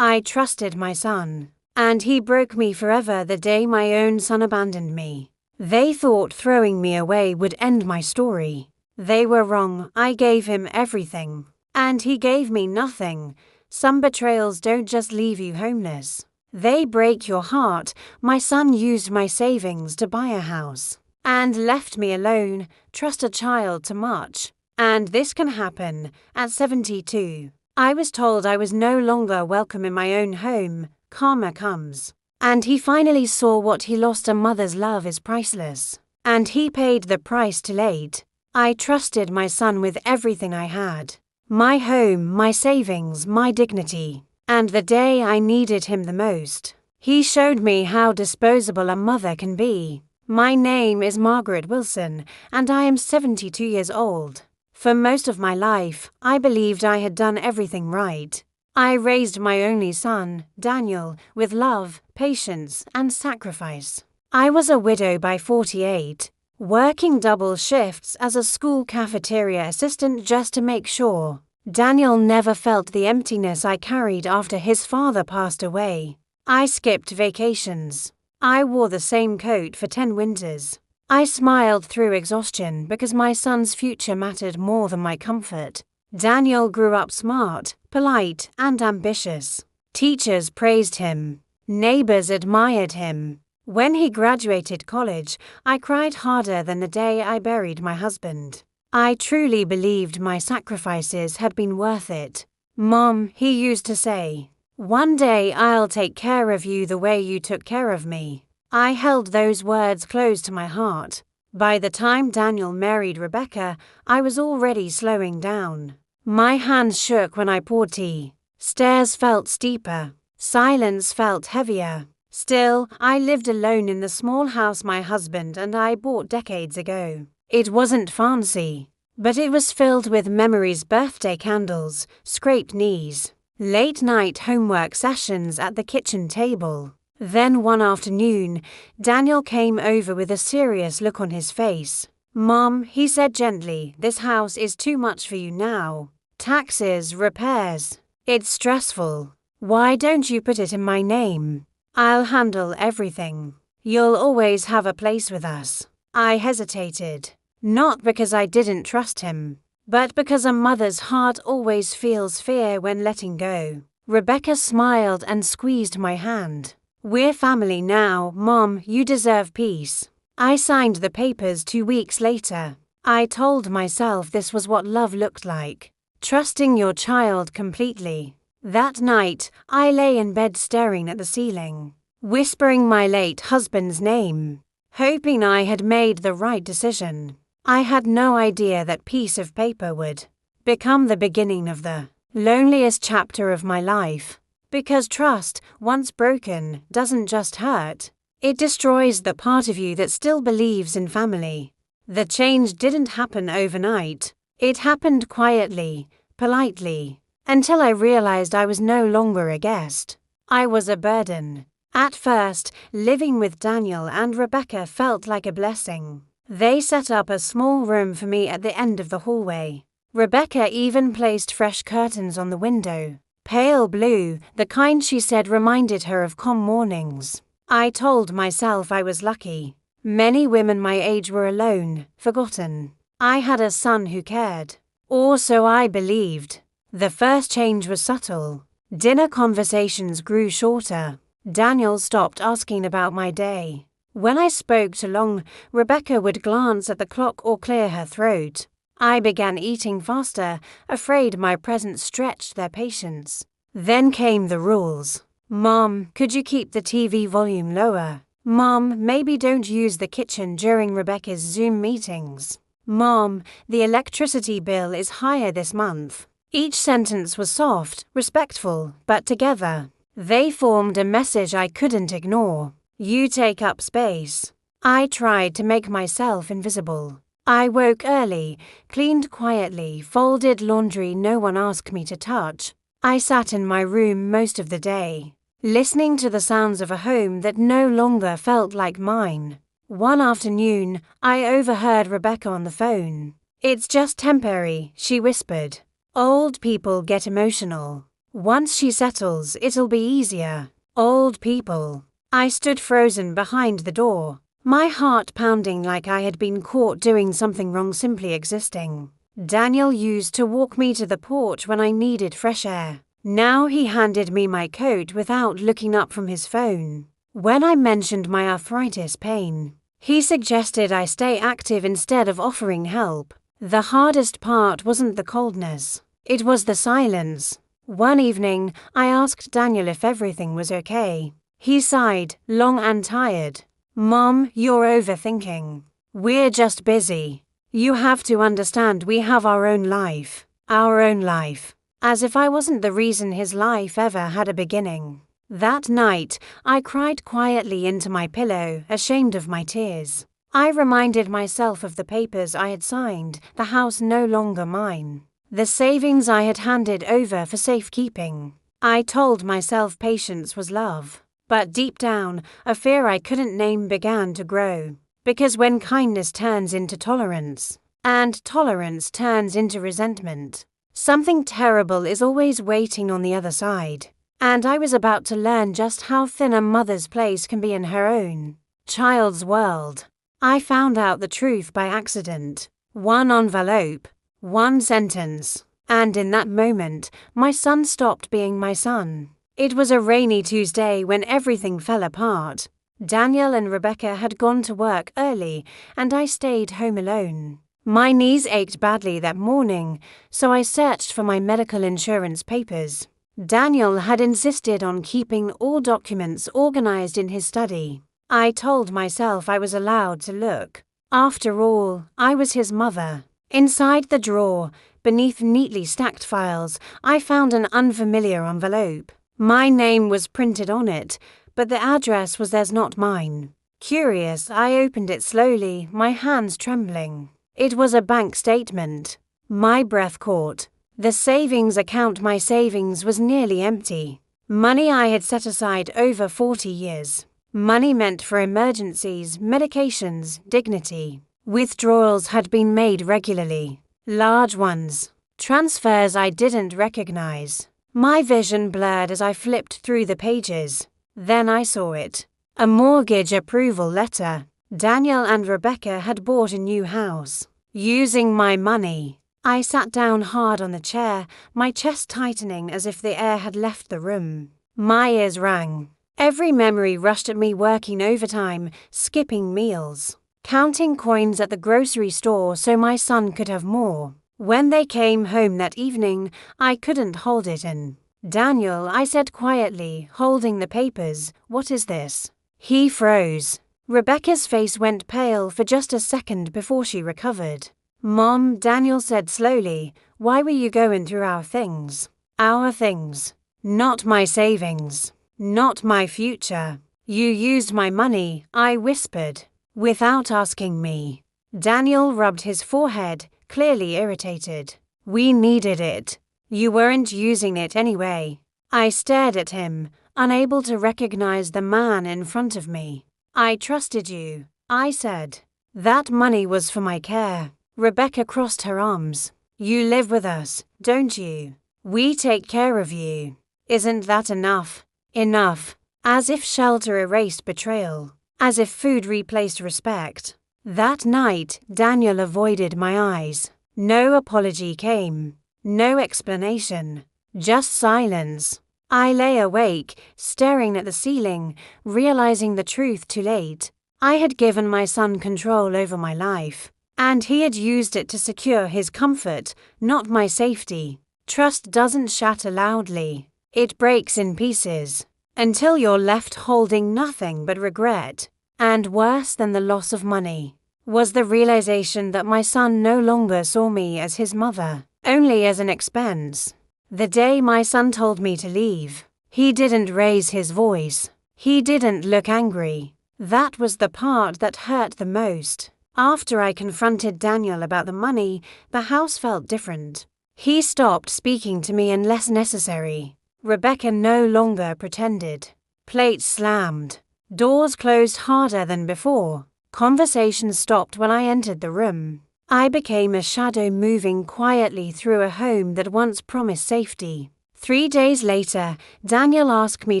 I trusted my son, and he broke me forever the day my own son abandoned me. They thought throwing me away would end my story. They were wrong. I gave him everything, and he gave me nothing. Some betrayals don't just leave you homeless. They break your heart. My son used my savings to buy a house and left me alone. Trust a child too much. And this can happen at 72. I was told I was no longer welcome in my own home. Karma comes. And he finally saw what he lost. A mother's love is priceless. And he paid the price too late. I trusted my son with everything I had. My home, my savings, my dignity. And the day I needed him the most, he showed me how disposable a mother can be. My name is Margaret Wilson, and I am 72 years old. For most of my life, I believed I had done everything right. I raised my only son, Daniel, with love, patience, and sacrifice. I was a widow by 48, working double shifts as a school cafeteria assistant just to make sure Daniel never felt the emptiness I carried after his father passed away. I skipped vacations. I wore the same coat for 10 winters. I smiled through exhaustion because my son's future mattered more than my comfort. Daniel grew up smart, polite, and ambitious. Teachers praised him. Neighbors admired him. When he graduated college, I cried harder than the day I buried my husband. I truly believed my sacrifices had been worth it. Mom, he used to say, "One day I'll take care of you the way you took care of me." I held those words close to my heart. By the time Daniel married Rebecca, I was already slowing down. My hands shook when I poured tea. Stairs felt steeper. Silence felt heavier. Still, I lived alone in the small house my husband and I bought decades ago. It wasn't fancy, but it was filled with memories: birthday candles, scraped knees, late-night homework sessions at the kitchen table. Then one afternoon, Daniel came over with a serious look on his face. "Mom," he said gently, "this house is too much for you now. Taxes, repairs. It's stressful. Why don't you put it in my name? I'll handle everything. You'll always have a place with us." I hesitated, not because I didn't trust him, but because a mother's heart always feels fear when letting go. Rebecca smiled and squeezed my hand. "We're family now, Mom, you deserve peace." I signed the papers 2 weeks later. I told myself this was what love looked like, trusting your child completely. That night, I lay in bed staring at the ceiling, whispering my late husband's name, hoping I had made the right decision. I had no idea that piece of paper would become the beginning of the loneliest chapter of my life. Because trust, once broken, doesn't just hurt. It destroys the part of you that still believes in family. The change didn't happen overnight. It happened quietly, politely, until I realized I was no longer a guest. I was a burden. At first, living with Daniel and Rebecca felt like a blessing. They set up a small room for me at the end of the hallway. Rebecca even placed fresh curtains on the window. Pale blue, the kind she said reminded her of calm mornings. I told myself I was lucky. Many women my age were alone, forgotten. I had a son who cared. Or so I believed. The first change was subtle. Dinner conversations grew shorter. Daniel stopped asking about my day. When I spoke too long, Rebecca would glance at the clock or clear her throat. I began eating faster, afraid my presence stretched their patience. Then came the rules. "Mom, could you keep the TV volume lower? Mom, maybe don't use the kitchen during Rebecca's Zoom meetings. Mom, the electricity bill is higher this month." Each sentence was soft, respectful, but together they formed a message I couldn't ignore. "You take up space." I tried to make myself invisible. I woke early, cleaned quietly, folded laundry no one asked me to touch. I sat in my room most of the day, listening to the sounds of a home that no longer felt like mine. One afternoon, I overheard Rebecca on the phone. "It's just temporary," she whispered. "Old people get emotional. Once she settles, it'll be easier. Old people. I stood frozen behind the door, my heart pounding like I had been caught doing something wrong simply existing. Daniel used to walk me to the porch when I needed fresh air. Now he handed me my coat without looking up from his phone. When I mentioned my arthritis pain, he suggested I stay active instead of offering help. The hardest part wasn't the coldness, it was the silence. One evening, I asked Daniel if everything was okay. He sighed, long and tired. "Mom, you're overthinking. We're just busy. You have to understand we have our own life. Our own life." As if I wasn't the reason his life ever had a beginning. That night, I cried quietly into my pillow, ashamed of my tears. I reminded myself of the papers I had signed, the house no longer mine, the savings I had handed over for safekeeping. I told myself patience was love. But deep down, a fear I couldn't name began to grow. Because when kindness turns into tolerance, and tolerance turns into resentment, something terrible is always waiting on the other side. And I was about to learn just how thin a mother's place can be in her own child's world. I found out the truth by accident. One envelope, one sentence, and in that moment, my son stopped being my son. It was a rainy Tuesday when everything fell apart. Daniel and Rebecca had gone to work early, and I stayed home alone. My knees ached badly that morning, so I searched for my medical insurance papers. Daniel had insisted on keeping all documents organized in his study. I told myself I was allowed to look. After all, I was his mother. Inside the drawer, beneath neatly stacked files, I found an unfamiliar envelope. My name was printed on it, but the address was theirs, not mine. Curious, I opened it slowly, my hands trembling. It was a bank statement. My breath caught. The savings account, my savings, was nearly empty. Money I had set aside over 40 years. Money meant for emergencies, medications, dignity. Withdrawals had been made regularly. Large ones. Transfers I didn't recognize. My vision blurred as I flipped through the pages. Then I saw it. A mortgage approval letter. Daniel and Rebecca had bought a new house. Using my money. I sat down hard on the chair, my chest tightening as if the air had left the room. My ears rang. Every memory rushed at me, working overtime, skipping meals, counting coins at the grocery store so my son could have more. When they came home that evening, I couldn't hold it in. "Daniel," I said quietly, holding the papers, "what is this?" He froze. Rebecca's face went pale for just a second before she recovered. "Mom," Daniel said slowly, "why were you going through our things?" "Our things. Not my savings. Not my future. You used my money," I whispered, "without asking me." Daniel rubbed his forehead, clearly irritated. "We needed it. You weren't using it anyway." I stared at him, unable to recognize the man in front of me. "I trusted you," I said. "That money was for my care." Rebecca crossed her arms. "You live with us, don't you? We take care of you. Isn't that enough?" Enough. As if shelter erased betrayal. As if food replaced respect. That night, Daniel avoided my eyes. No apology came. No explanation. Just silence. I lay awake, staring at the ceiling, realizing the truth too late. I had given my son control over my life, and he had used it to secure his comfort, not my safety. Trust doesn't shatter loudly. It breaks in pieces, until you're left holding nothing but regret. And worse than the loss of money was the realization that my son no longer saw me as his mother, only as an expense. The day my son told me to leave, he didn't raise his voice. He didn't look angry. That was the part that hurt the most. After I confronted Daniel about the money, the house felt different. He stopped speaking to me unless necessary. Rebecca no longer pretended. Plates slammed. Doors closed harder than before. Conversations stopped when I entered the room. I became a shadow moving quietly through a home that once promised safety. 3 days later, Daniel asked me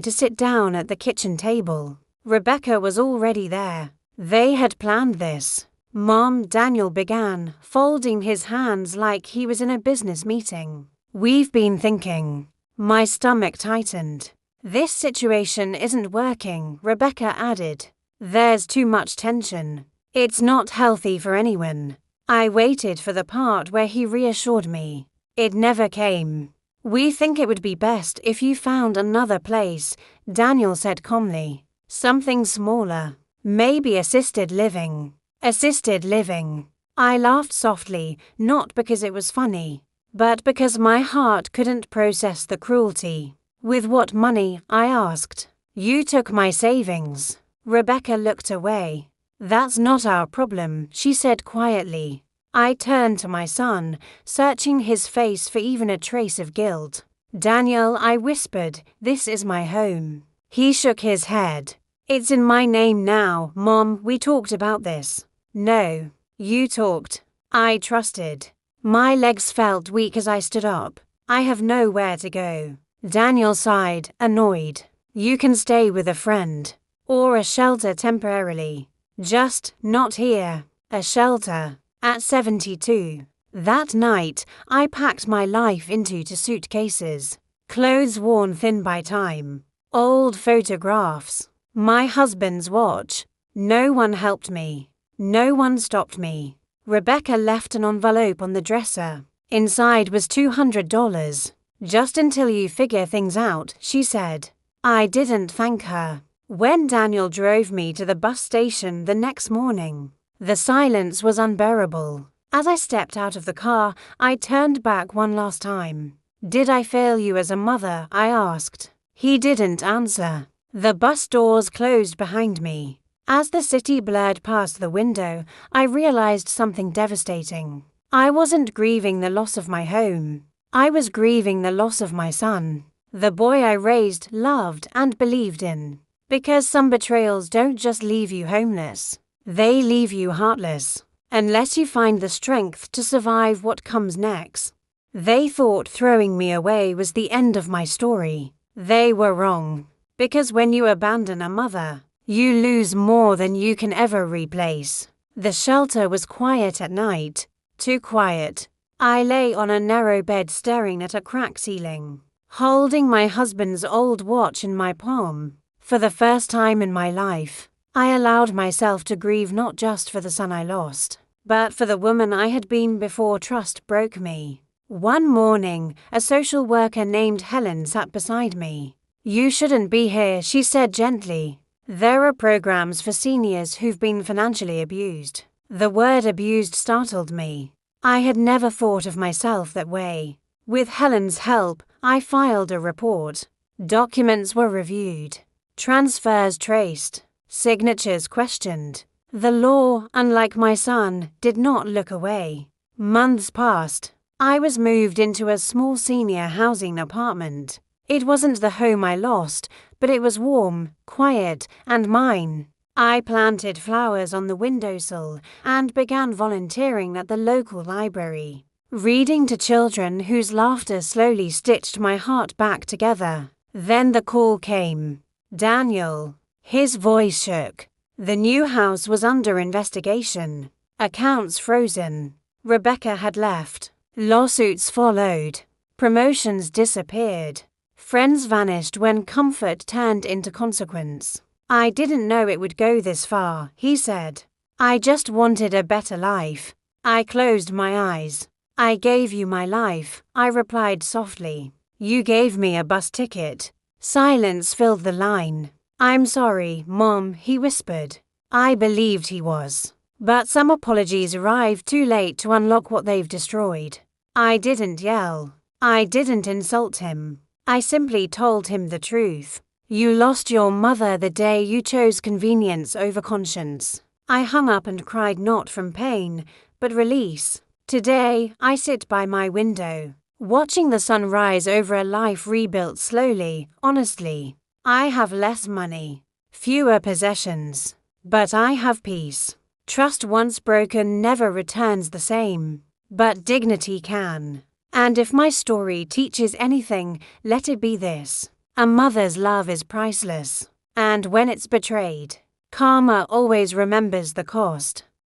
to sit down at the kitchen table. Rebecca was already there. They had planned this. "Mom," Daniel began, folding his hands like he was in a business meeting. "We've been thinking." My stomach tightened. "This situation isn't working," Rebecca added. "There's too much tension. It's not healthy for anyone." I waited for the part where he reassured me. It never came. "We think it would be best if you found another place," Daniel said calmly. "Something smaller. Maybe assisted living." Assisted living. I laughed softly, not because it was funny, but because my heart couldn't process the cruelty. "With what money?" I asked. "You took my savings." Rebecca looked away. "That's not our problem," she said quietly. I turned to my son, searching his face for even a trace of guilt. "Daniel," I whispered, "this is my home." He shook his head. "It's in my name now, Mom. We talked about this." "No, you talked." I trusted. My legs felt weak as I stood up. "I have nowhere to go." Daniel sighed, annoyed. "You can stay with a friend. Or a shelter temporarily. Just not here." A shelter. At 72. That night, I packed my life into 2 suitcases. Clothes worn thin by time. Old photographs. My husband's watch. No one helped me. No one stopped me. Rebecca left an envelope on the dresser. Inside was $200. "Just until you figure things out," she said. I didn't thank her. When Daniel drove me to the bus station the next morning, the silence was unbearable. As I stepped out of the car, I turned back one last time. "Did I fail you as a mother?" I asked. He didn't answer. The bus doors closed behind me. As the city blurred past the window, I realized something devastating. I wasn't grieving the loss of my home. I was grieving the loss of my son, the boy I raised, loved, and believed in. Because some betrayals don't just leave you homeless. They leave you heartless, unless you find the strength to survive what comes next. They thought throwing me away was the end of my story. They were wrong. Because when you abandon a mother, you lose more than you can ever replace. The shelter was quiet at night. Too quiet. I lay on a narrow bed staring at a cracked ceiling, holding my husband's old watch in my palm. For the first time in my life, I allowed myself to grieve not just for the son I lost, but for the woman I had been before trust broke me. One morning, a social worker named Helen sat beside me. "You shouldn't be here," she said gently. "There are programs for seniors who've been financially abused." The word abused startled me. I had never thought of myself that way. With Helen's help, I filed a report. Documents were reviewed. Transfers traced. Signatures questioned. The law, unlike my son, did not look away. Months passed. I was moved into a small senior housing apartment. It wasn't the home I lost, but it was warm, quiet, and mine. I planted flowers on the windowsill and began volunteering at the local library, reading to children whose laughter slowly stitched my heart back together. Then the call came. "Daniel." His voice shook. The new house was under investigation. Accounts frozen. Rebecca had left. Lawsuits followed. Promotions disappeared. Friends vanished when comfort turned into consequence. "I didn't know it would go this far," he said. "I just wanted a better life." I closed my eyes. "I gave you my life," I replied softly. "You gave me a bus ticket." Silence filled the line. "I'm sorry, Mom," he whispered. I believed he was. But some apologies arrived too late to unlock what they've destroyed. I didn't yell. I didn't insult him. I simply told him the truth. "You lost your mother the day you chose convenience over conscience." I hung up and cried not from pain, but release. Today, I sit by my window, watching the sun rise over a life rebuilt slowly, honestly. I have less money, fewer possessions, but I have peace. Trust once broken never returns the same, but dignity can. And if my story teaches anything, let it be this: a mother's love is priceless, and when it's betrayed, karma always remembers the cost.